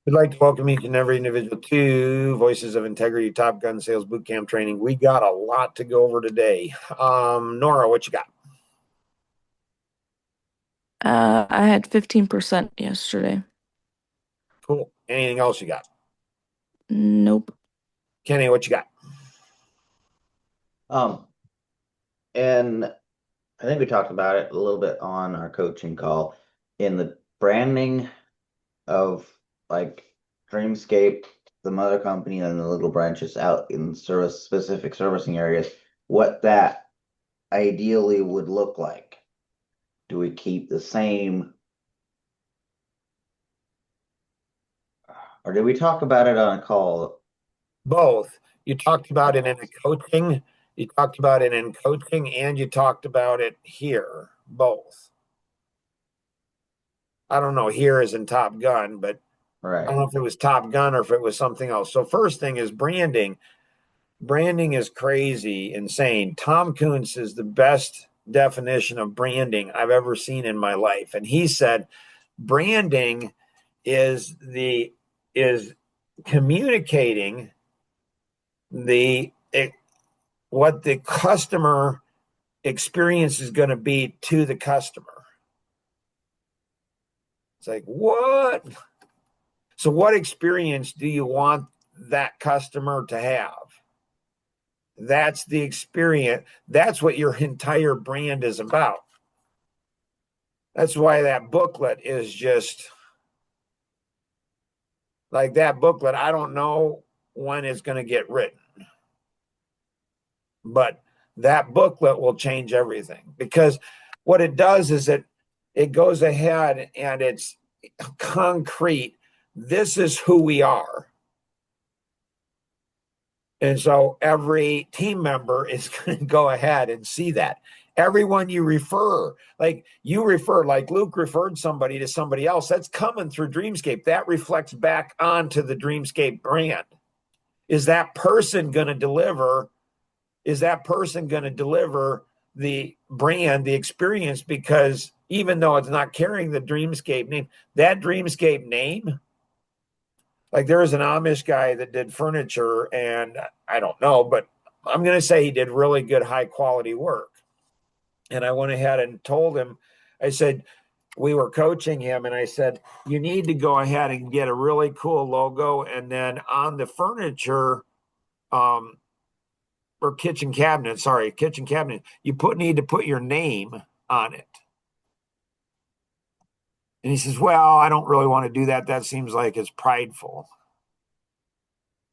We'd like to welcome each and every individual to Voices of Integrity Top Gun Sales Bootcamp Training. We got a lot to go over today. Nora, what you got? I had 15% yesterday. Cool. Anything else you got? Nope. Kenny, what you got? Um, and I think we talked about it a little bit on our coaching call in the branding of like Dreamscape, the mother company, and the little branches out in specific servicing areas, what that ideally would look like. Do we keep the same, or did we talk about it on a call? Both. You talked about it in coaching. You talked about it in coaching, and you talked about it here. Both. I don't know. Here is in Top Gun, but I don't Right. know if it was Top Gun or if it was something else. So first thing is branding. Branding is crazy, insane. Tom Kuntz is the best definition of branding I've ever seen in my life. And he said branding is the is communicating the what the customer experience is going to be to the customer. It's like, what? So what experience do you want that customer to have? That's the experience. That's what your entire brand is about. That's why that booklet is just like that booklet. I don't know when it's going to get written, but that booklet will change everything because what it does is it goes ahead and it's concrete. This is who we are. And so every team member is going to go ahead and see that. Everyone you refer, like Luke referred somebody to somebody else, that's coming through Dreamscape. That reflects back onto the Dreamscape brand. Is that person going to deliver? Is that person going to deliver the brand, the experience? Because even though it's not carrying the Dreamscape name, that Dreamscape name, like there was an Amish guy that did furniture, and I don't know, but I'm going to say he did really good, high quality work. And I went ahead and told him, I said, we were coaching him, and I said, you need to go ahead and get a really cool logo. And then on the furniture, um, or kitchen cabinet, you need to put your name on it. And he says, well, I don't really want to do that. That seems like it's prideful.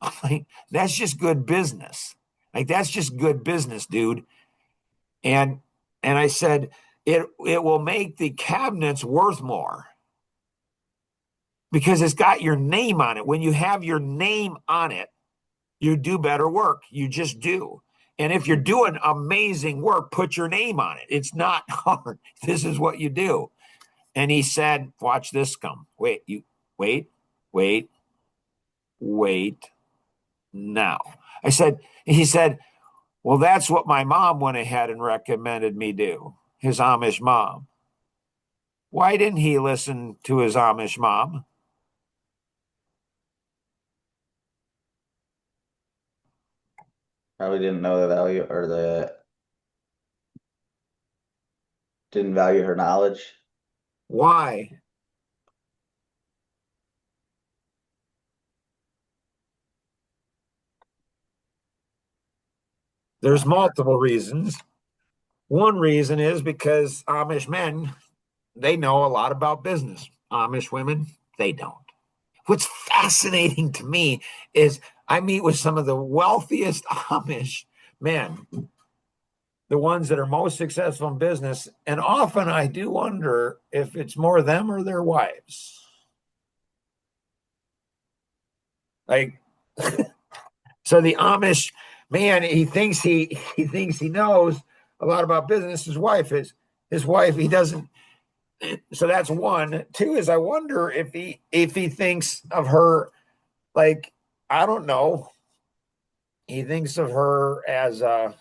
I'm like, that's just good business. Like that's just good business, dude. And I said, it will make the cabinets worth more because it's got your name on it. When you have your name on it, you do better work. You just do. And if you're doing amazing work, put your name on it. It's not hard. This is what you do. And he said, watch this come. Wait, wait, wait now. He said, well, that's what my mom went ahead and recommended me do, his Amish mom. Why didn't he listen to his Amish mom? Probably didn't know the value or didn't value her knowledge. Why? There's multiple reasons. One reason is because Amish men, they know a lot about business. Amish women, they don't. What's fascinating to me is I meet with some of the wealthiest Amish men, the ones that are most successful in business. And often I do wonder if it's more them or their wives. Like, so the Amish man, he thinks he knows a lot about business. His wife, he doesn't. So that's one. Two is I wonder if he thinks of her like I don't know. He thinks of her as a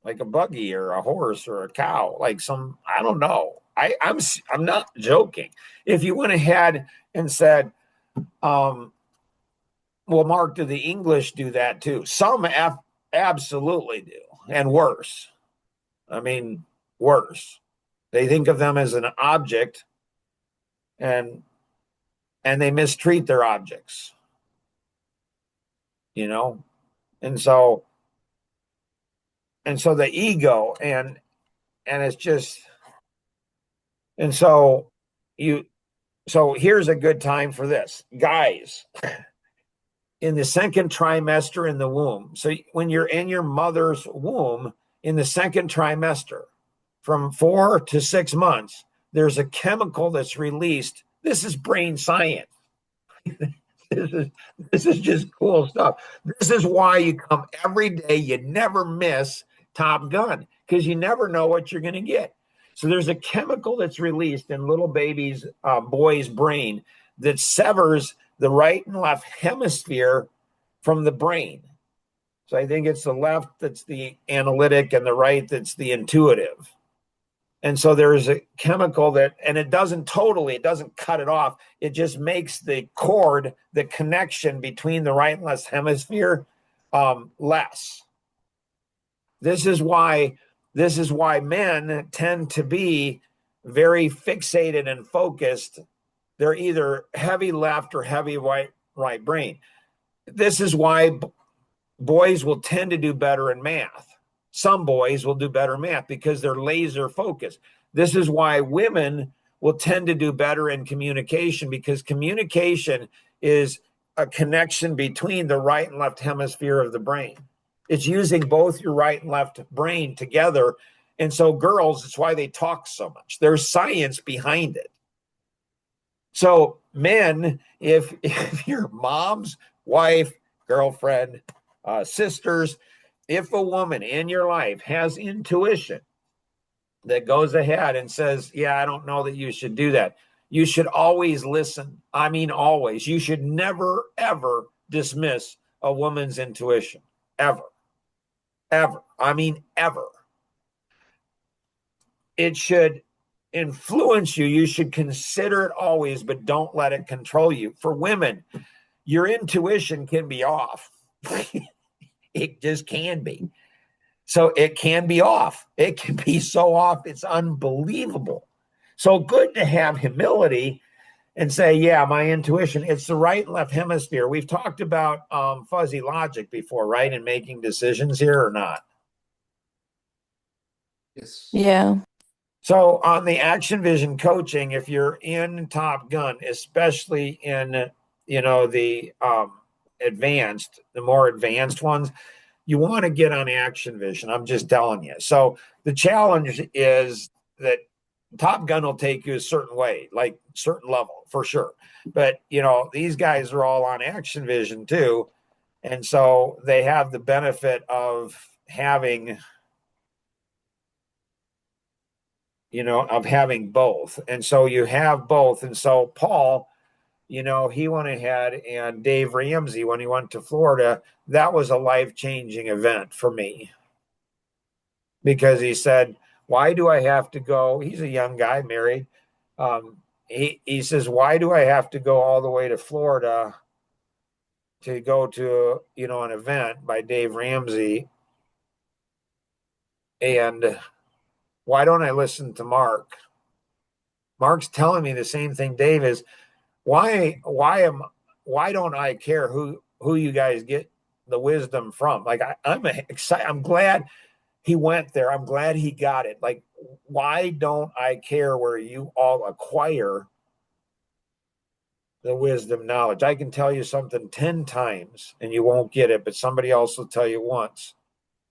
like a buggy or a horse or a cow, like some I don't know. I'm not joking. If you went ahead and said, well, Mark, do the English do that too? Some absolutely do, and worse. I mean, worse. They think of them as an object, and they mistreat their objects, you know? And so the ego, and it's just, and so you, so here's a good time for this. Guys, in the second trimester in the womb. So when you're in your mother's womb in the second trimester, from 4 to 6 months, there's a chemical that's released. This is brain science. This is just cool stuff. This is why you come every day. You never miss Top Gun, because you never know what you're going to get. So there's a chemical that's released in little baby's boy's brain that severs the right and left hemisphere from the brain. So I think it's the left that's the analytic and the right that's the intuitive. And so there's a chemical that, and it doesn't cut it off. It just makes the cord, the connection between the right and left hemisphere, less. This is why men tend to be very fixated and focused. They're either heavy left or heavy right brain. This is why boys will tend to do better in math. Some boys will do better in math because they're laser focused. This is why women will tend to do better in communication, because communication is a connection between the right and left hemisphere of the brain. It's using both your right and left brain together. And so girls, it's why they talk so much. There's science behind it. So men, if your mom's wife, girlfriend, sisters, if a woman in your life has intuition that goes ahead and says, yeah, I don't know that you should do that, you should always listen. I mean, always. You should never, ever dismiss a woman's intuition. Ever. Ever. I mean, ever. It should influence you. You should consider it always, but don't let it control you. For women, your intuition can be off. It just can be. So it can be off. It can be so off, it's unbelievable. So good to have humility and say, yeah, my intuition, it's the right and left hemisphere. We've talked about fuzzy logic before, right? In making decisions here or not? Yes. Yeah. So on the Action Vision coaching, if you're in Top Gun, especially in, the the more advanced ones, you want to get on Action Vision. I'm just telling you. So the challenge is that Top Gun will take you a certain way, like certain level for sure. But, these guys are all on Action Vision too. And so they have the benefit of having both. And so you have both. And so Paul, he went ahead, and Dave Ramsey, when he went to Florida, that was a life-changing event for me, because he said, why do I have to go? He's a young guy, married. He says, why do I have to go all the way to Florida to go to, an event by Dave Ramsey? And why don't I listen to Mark? Mark's telling me the same thing Dave is. Why don't I care who you guys get the wisdom from? Like, I'm excited. I'm glad he went there. I'm glad he got it. Like, why don't I care where you all acquire the wisdom knowledge? I can tell you something 10 times and you won't get it, but somebody else will tell you once.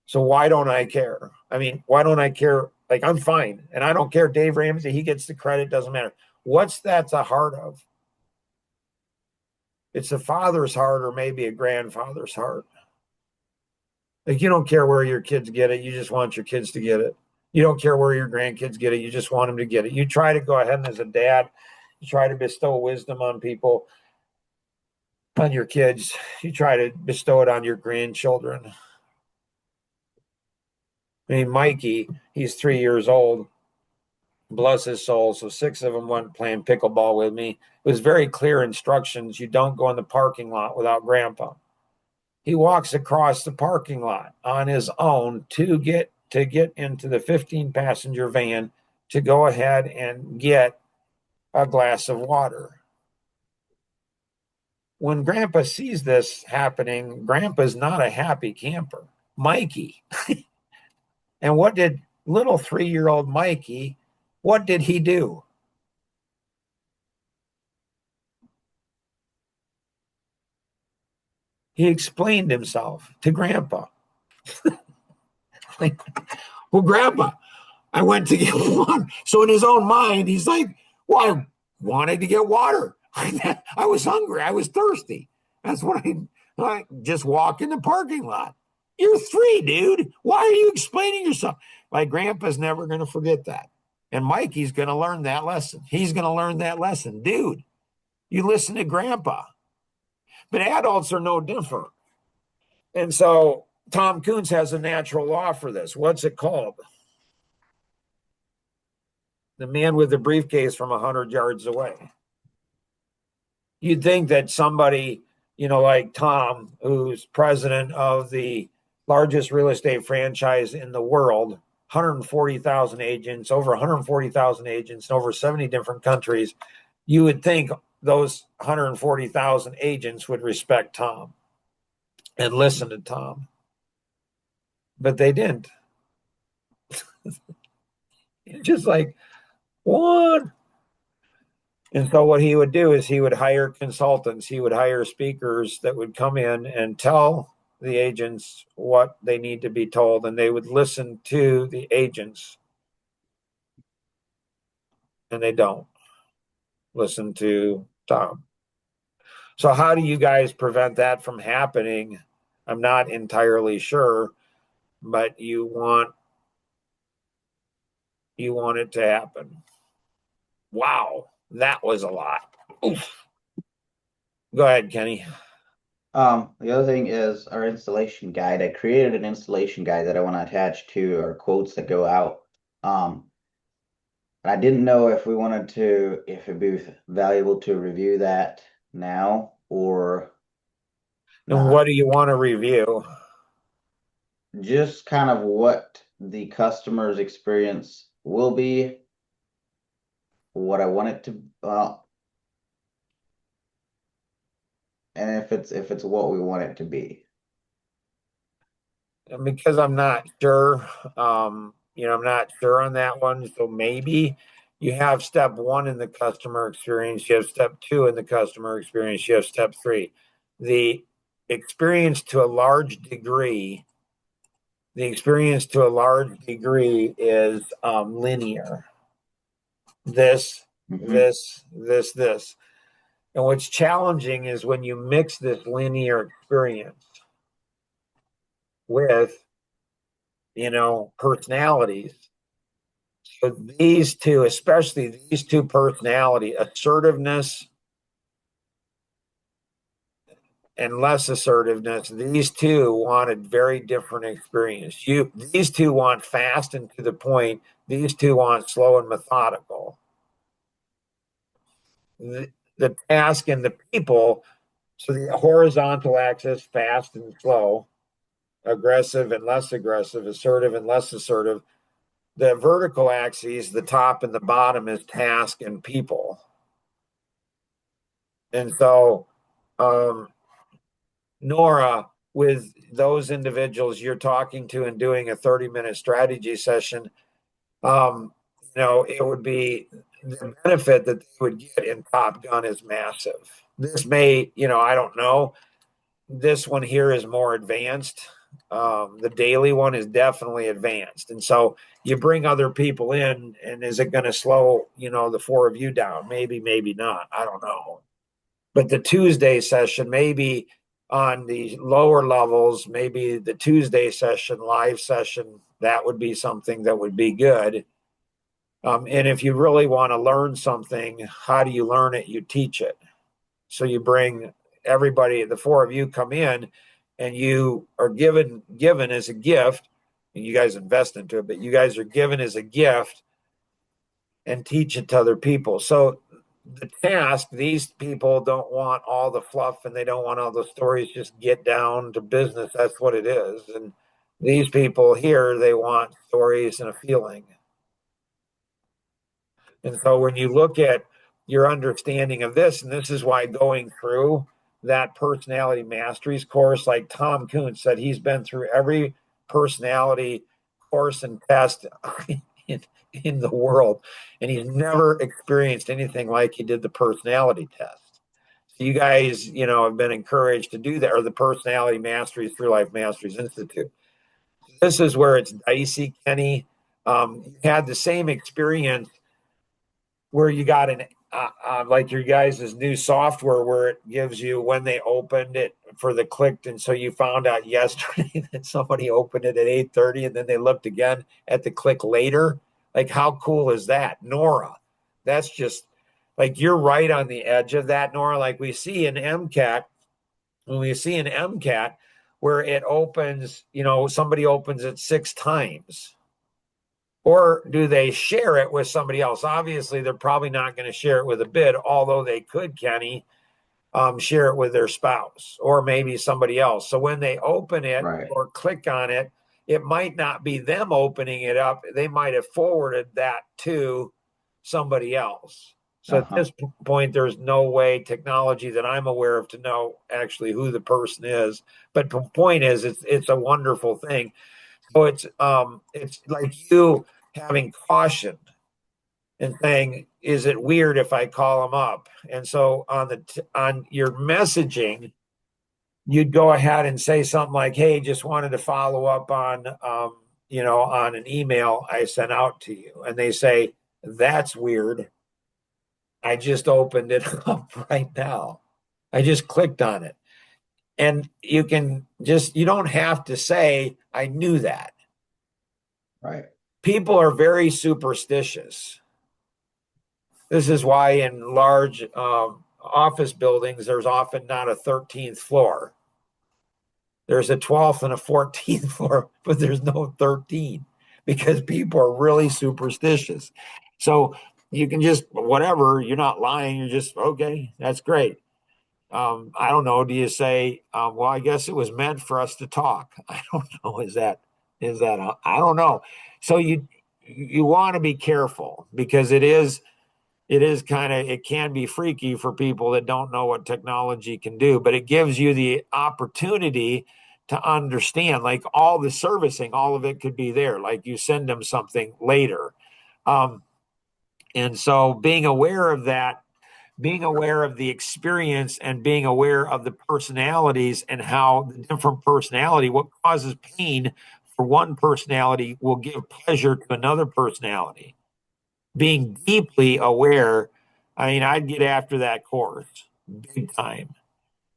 So why don't I care? I mean, why don't I care? Like, I'm fine. And I don't care. Dave Ramsey, he gets the credit. Doesn't matter. What's that the heart of? It's a father's heart, or maybe a grandfather's heart. Like, you don't care where your kids get it. You just want your kids to get it. You don't care where your grandkids get it. You just want them to get it. You try to go ahead, and as a dad, you try to bestow wisdom on people, on your kids. You try to bestow it on your grandchildren. I mean, Mikey, he's 3 years old. bless his soul. So 6 of them went playing pickleball with me. It was very clear instructions. You don't go in the parking lot without Grandpa. He walks across the parking lot on his own to get into the 15 passenger van to go ahead and get a glass of water. When Grandpa sees this happening, Grandpa's not a happy camper. Mikey. And what did little 3-year-old Mikey, what did he do? He explained himself to Grandpa. Like, well, Grandpa, I went to get water. So in his own mind, he's like, well, I wanted to get water. I was hungry. I was thirsty. That's what I just walk in the parking lot. You're 3, dude. Why are you explaining yourself? My grandpa's never going to forget that. And Mikey's going to learn that lesson. He's going to learn that lesson. Dude, you listen to Grandpa. But adults are no different. And so Tom Coons has a natural law for this. What's it called? The man with the briefcase from 100 yards away. You'd think that somebody, like Tom, who's president of the largest real estate franchise in the world, 140,000 agents, over 140,000 agents in over 70 different countries, you would think those 140,000 agents would respect Tom and listen to Tom. But they didn't. Just like, what? And so what he would do is he would hire consultants. He would hire speakers that would come in and tell the agents what they need to be told, and they would listen to the agents. And they don't listen to Tom. So how do you guys prevent that from happening? I'm not entirely sure, but you want it to happen. Wow, that was a lot. Oof. Go ahead, Kenny. The other thing is our installation guide. I created an installation guide that I want to attach to our quotes that go out. I didn't know if it'd be valuable to review that now or And what do you want to review? just kind of what the customer's experience will be, what I want it to, and if it's what we want it to be. Because I'm not sure, I'm not sure on that one. So maybe you have step 1 in the customer experience, you have step 2 in the customer experience, you have step 3. The experience to a large degree is linear. This. And what's challenging is when you mix this linear experience with, personalities. So these two, especially these two personality, assertiveness and less assertiveness, these two wanted very different experience. These two want fast and to the point. These two want slow and methodical. The task and the people, so the horizontal axis, fast and slow, aggressive and less aggressive, assertive and less assertive. The vertical axes, the top and the bottom, is task and people. And so, Nora, with those individuals you're talking to and doing a 30-minute strategy session, it would be the benefit that they would get in Top Gun is massive. This may, I don't know. This one here is more advanced. The daily one is definitely advanced. And so you bring other people in, and is it going to slow, the 4 of you down? Maybe, maybe not. I don't know. But the Tuesday session, maybe on the lower levels, maybe the Tuesday session, live session, that would be something that would be good. And if you really want to learn something, how do you learn it? You teach it. So you bring everybody, the 4 of you come in, and you are given as a gift, and you guys invest into it, but you guys are given as a gift and teach it to other people. So the task, these people don't want all the fluff and they don't want all the stories, just get down to business. That's what it is. And these people here, they want stories and a feeling. And so when you look at your understanding of this, and this is why going through that personality masteries course, like Tom Kuntz said, he's been through every personality course and test in, in the world, and he's never experienced anything like he did the personality test. So you guys, have been encouraged to do that, or the personality masteries through Life Masteries Institute. This is where it's dicey, Kenny. You had the same experience where you got like your guys' new software where it gives you when they opened it for the clicked, and so you found out yesterday that somebody opened it at 8:30 and then they looked again at the click later. Like, how cool is that, Nora? That's just like, you're right on the edge of that, Nora. Like we see in MCAT, when we see in MCAT where it opens, somebody opens it 6 times. Or do they share it with somebody else? Obviously, they're probably not going to share it with a bid, although they could, Kenny, share it with their spouse or maybe somebody else. So when they open it Right. or click on it, it might not be them opening it up. They might have forwarded that to somebody else. So at this point, there's no way technology that I'm aware of to know actually who the person is. But the point is, it's a wonderful thing. So it's like you having caution and saying, is it weird if I call them up? And so on your messaging, you'd go ahead and say something like, hey, just wanted to follow up on on an email I sent out to you. And they say, that's weird. I just opened it up right now. I just clicked on it. And you don't have to say, I knew that. Right. People are very superstitious. This is why in large office buildings, there's often not a 13th floor. There's a 12th and a 14th floor, but there's no 13 because people are really superstitious. So you can just, whatever, you're not lying. You're just, okay, that's great. I don't know. Do you say, well, I guess it was meant for us to talk? I don't know. Is that, I don't know. So you want to be careful because it is it can be freaky for people that don't know what technology can do, but it gives you the opportunity to understand, like all the servicing, all of it could be there. Like you send them something later. And so being aware of that, being aware of the experience and being aware of the personalities and how the different personality, what causes pain for one personality will give pleasure to another personality. Being deeply aware, I mean, I'd get after that course big time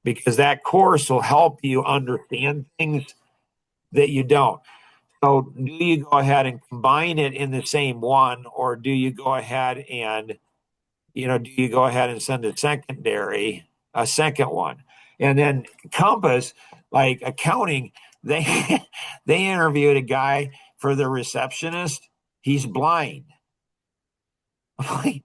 because that course will help you understand things that you don't. So, do you go ahead and combine it in the same one, or do you go ahead and, do you go ahead and send a second one? And then Compass, like accounting, they they interviewed a guy for the receptionist. He's blind. Like,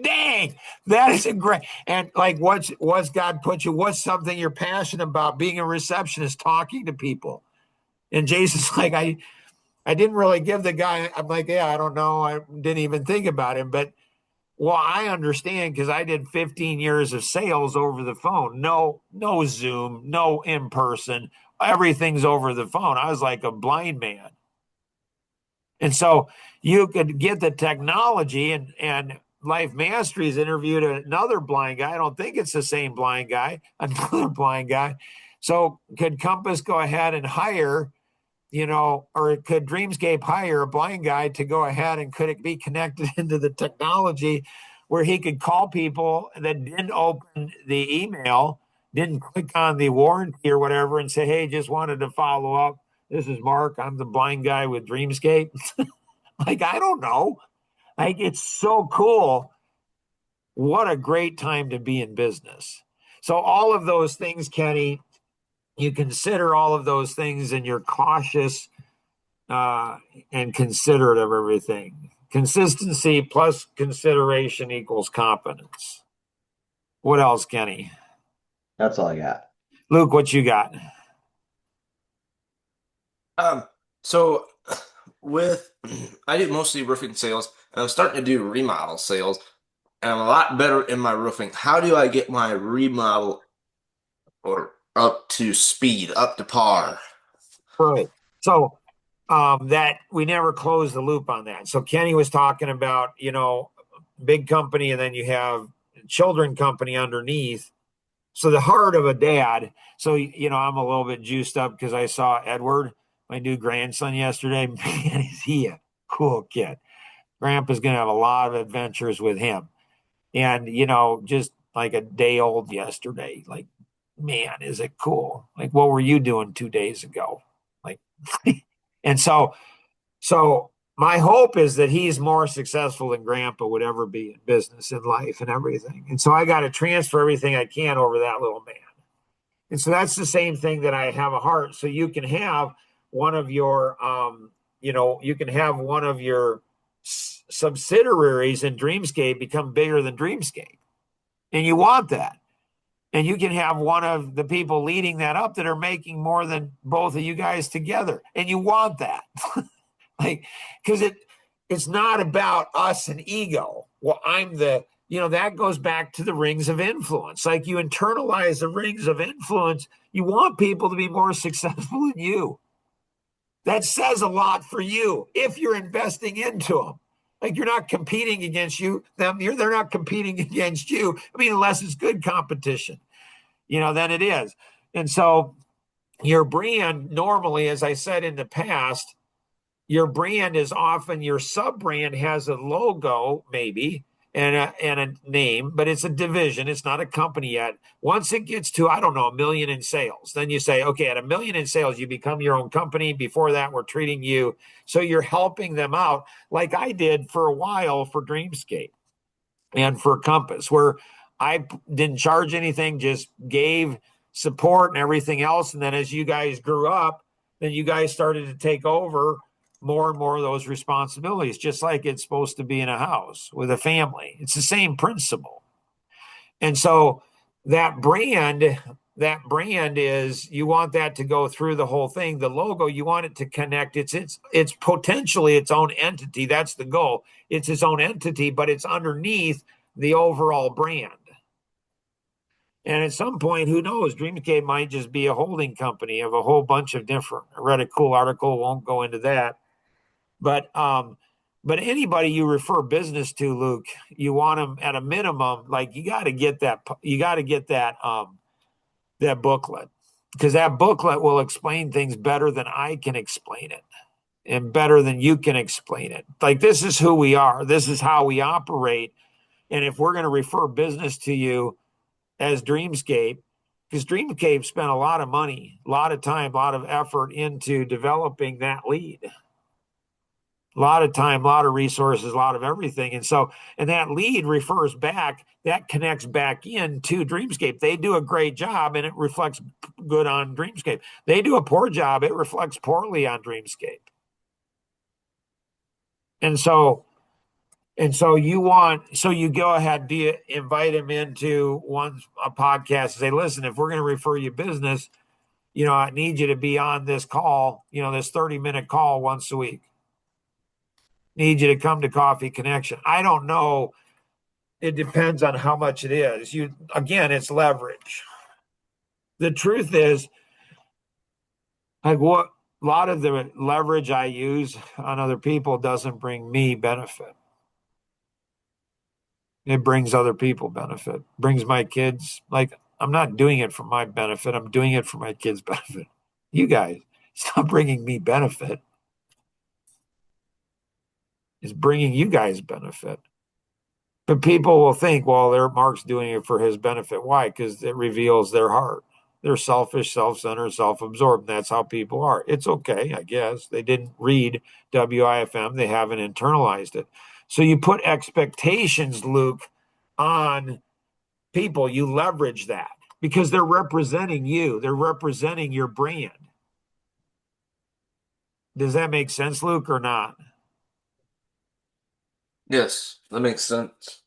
dang, that is a great. And like, what's God put you? What's something you're passionate about? Being a receptionist, talking to people. And Jason's like, I didn't really give the guy. I'm like, yeah, I don't know. I didn't even think about him, but well, I understand because I did 15 years of sales over the phone. No Zoom, no in person. Everything's over the phone. I was like a blind man. And so you could get the technology and Life Masteries interviewed another blind guy. I don't think it's the same blind guy, another blind guy. So could Compass go ahead and hire, or could Dreamscape hire a blind guy to go ahead and could it be connected into the technology where he could call people that didn't open the email, didn't click on the warranty or whatever and say, hey, just wanted to follow up. This is Mark. I'm the blind guy with Dreamscape. Like, I don't know. Like, it's so cool. What a great time to be in business. So all of those things, Kenny, you consider all of those things and you're cautious and considerate of everything. Consistency plus consideration equals competence. What else, Kenny? That's all I got. Luke, what you got? Um, so with I do mostly roofing sales, and I'm starting to do remodel sales, and I'm a lot better in my roofing. How do I get my remodel or up to speed, up to par? Right. So that we never closed the loop on that. So Kenny was talking about, big company, and then you have children company underneath. So the heart of a dad. So, I'm a little bit juiced up because I saw Edward, my new grandson, yesterday. Man, is he a cool kid. Grandpa's going to have a lot of adventures with him. And, just like a day old yesterday, like, man, is it cool? Like, what were you doing 2 days ago? Like, and so my hope is that he's more successful than Grandpa would ever be in business and life and everything. And so I got to transfer everything I can over that little man. And so that's the same thing that I have a heart. So you can have one of your, subsidiaries in Dreamscape become bigger than Dreamscape. And you want that. And you can have one of the people leading that up that are making more than both of you guys together. And you want that. Because it's not about us and ego. Well, that goes back to the rings of influence. Like, you internalize the rings of influence. You want people to be more successful than you. That says a lot for you if you're investing into them. Like, you're not competing against them. They're not competing against you. I mean, unless it's good competition, then it is. And so your brand normally, as I said in the past, your brand is often your sub brand has a logo maybe and a name, but it's a division. It's not a company yet. Once it gets to, I don't know, 1 million in sales, then you say, okay, at 1 million in sales, you become your own company. Before that, we're treating you. So you're helping them out like I did for a while for Dreamscape and for Compass, where I didn't charge anything, just gave support and everything else. And then as you guys grew up, then you guys started to take over more and more of those responsibilities, just like it's supposed to be in a house with a family. It's the same principle. And so that brand is, you want that to go through the whole thing. The logo, you want it to connect. It's potentially its own entity. That's the goal. It's its own entity, but it's underneath the overall brand. And at some point, who knows, Dreamscape might just be a holding company of a whole bunch of different. I read a cool article, won't go into that. But anybody you refer business to, Luke, you want them at a minimum. Like, you got to get that that booklet, because that booklet will explain things better than I can explain it, and better than you can explain it. Like, this is who we are. This is how we operate. And if we're going to refer business to you as Dreamscape, because Dreamscape spent a lot of money, a lot of time, a lot of effort into developing that lead. A lot of time, a lot of resources, a lot of everything. And that lead refers back, that connects back into Dreamscape. They do a great job and it reflects good on Dreamscape. They do a poor job, it reflects poorly on Dreamscape. And so you go ahead, do you invite them into a podcast and say, listen, if we're going to refer you business, I need you to be on this call, this 30-minute call once a week. Need you to come to Coffee Connection. I don't know. It depends on how much it is. It's leverage. The truth is, like, what a lot of the leverage I use on other people doesn't bring me benefit. It brings other people benefit. Brings my kids, like, I'm not doing it for my benefit. I'm doing it for my kids' benefit. You guys, stop bringing me benefit. It's bringing you guys benefit. But people will think, well, Mark's doing it for his benefit. Why? Because it reveals their heart. They're selfish, self-centered, self-absorbed. That's how people are. It's okay, I guess. They didn't read WIFM. They haven't internalized it. So you put expectations, Luke, on people. You leverage that because they're representing you. They're representing your brand. Does that make sense, Luke, or not? Yes, that makes sense.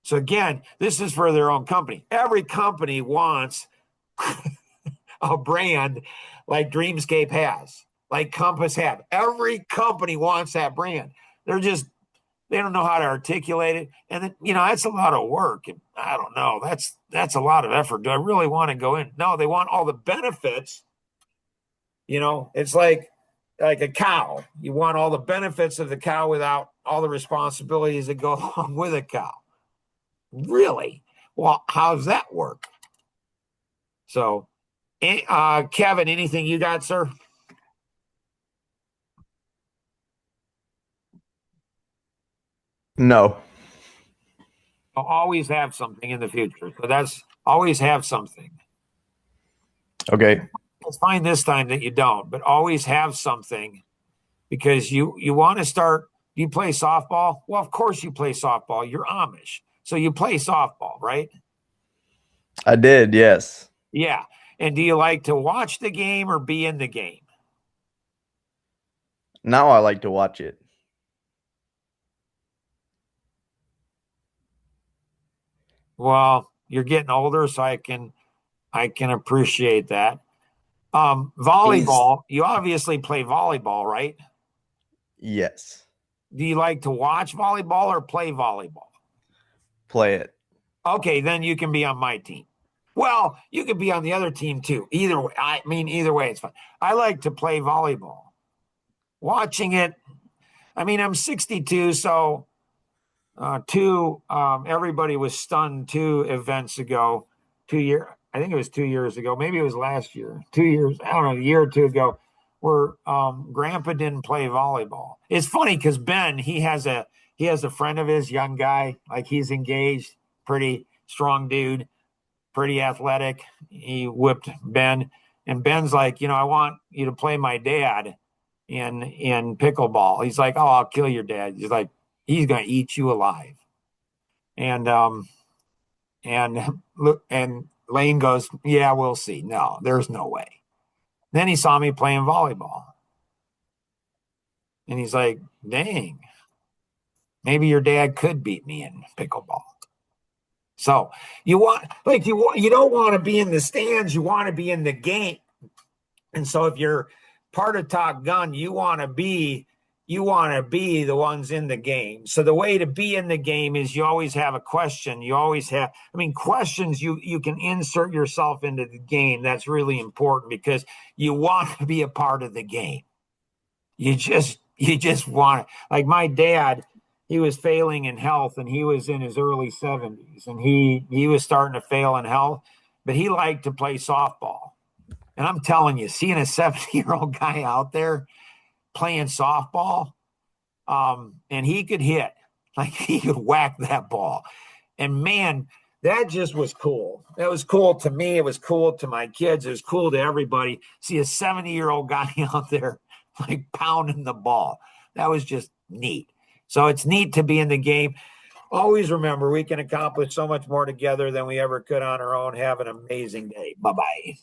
So again, this is for their own company. Every company wants a brand like Dreamscape has, like Compass have. Every company wants that brand. They don't know how to articulate it. And then, that's a lot of work. And I don't know. That's a lot of effort. Do I really want to go in? No, they want all the benefits. It's like a cow. You want all the benefits of the cow without all the responsibilities that go along with a cow. Really? Well, how does that work? So, Kevin, anything you got, sir? No. I'll always have something in the future. So that's always have something. Okay. It's fine this time that you don't, but always have something because you want to start. You play softball? Well, of course you play softball. You're Amish. So you play softball, right? I did, yes. Yeah. And do you like to watch the game or be in the game? Now I like to watch it. Well, you're getting older, so I can appreciate that. Volleyball, you obviously play volleyball, right? Yes. Do you like to watch volleyball or play volleyball? Play it. Okay, then you can be on my team. Well, you could be on the other team too. Either way, either way, it's fine. I like to play volleyball. Watching it, I'm 62, so everybody was stunned 2 events ago, I think it was 2 years ago, maybe it was last year, 2 years, I don't know, a year or two ago, where Grandpa didn't play volleyball. It's funny because Ben, he has a friend of his, young guy, like he's engaged, pretty strong dude, pretty athletic. He whipped Ben, and Ben's like, I want you to play my dad in pickleball. He's like, oh, I'll kill your dad. He's like, he's gonna eat you alive. And Lane goes, yeah, we'll see. No, there's no way. Then he saw me playing volleyball. And he's like, dang, maybe your dad could beat me in pickleball. So you don't want to be in the stands, you want to be in the game. And so if you're part of Top Gun, you want to be the ones in the game. So the way to be in the game is you always have a question. You always have, questions, you can insert yourself into the game. That's really important because you want to be a part of the game. You just want to, like my dad, he was failing in health and he was in his early 70s and he was starting to fail in health, but he liked to play softball. And I'm telling you, seeing a 70-year-old guy out there playing softball, and he could hit, like he could whack that ball. And man, that just was cool. That was cool to me. It was cool to my kids. It was cool to everybody. See a 70-year-old guy out there like pounding the ball. That was just neat. So it's neat to be in the game. Always remember, we can accomplish so much more together than we ever could on our own. Have an amazing day. Bye-bye.